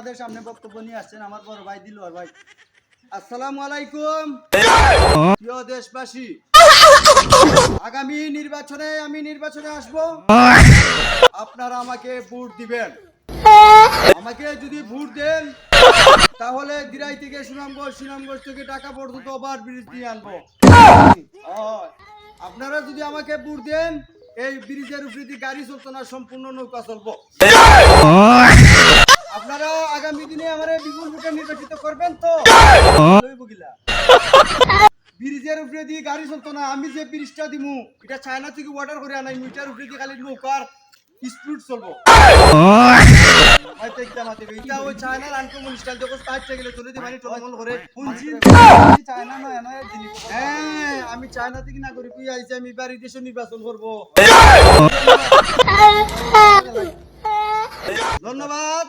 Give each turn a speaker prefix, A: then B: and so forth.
A: আপনাদের সামনে বক্তব্য নিয়ে আসছেন আমার বড় ভাই দিলওয়ার ভাই। আসসালামু আলাইকুম প্রিয় দেশবাসী, আগামী নির্বাচনে আমি নির্বাচনে আসব, আপনারা আমাকে ভোট দিবেন। আমাকে যদি ভোট দেন তাহলে দিরাই থেকে সুনামগঞ্জ, সুনামগঞ্জ থেকে টাকা পর্যন্ত ওভার ব্রিজ দিয়ে আনবো। আপনারা যদি আমাকে ভোট দেন এই ব্রিজের উপরে দিয়ে গাড়ি চলতো না, সম্পূর্ণ নৌকা চলবো। আপনারা আগামী দিনে আমার বিপুল ভোটে নির্বাচিত করবেন তো? ব্রিজের উপরে দিয়ে গাড়ি চলতো না, আমি যে ব্রিজটা দিমু এটা চায়না থেকে অর্ডার করে আনাই, মিটার উপরে দিয়ে খালি নৌকার স্পিড চলবো। আমি চায়না থেকে না করি, আমি বাড়ি দেশে নির্বাচন করবো। ধন্যবাদ।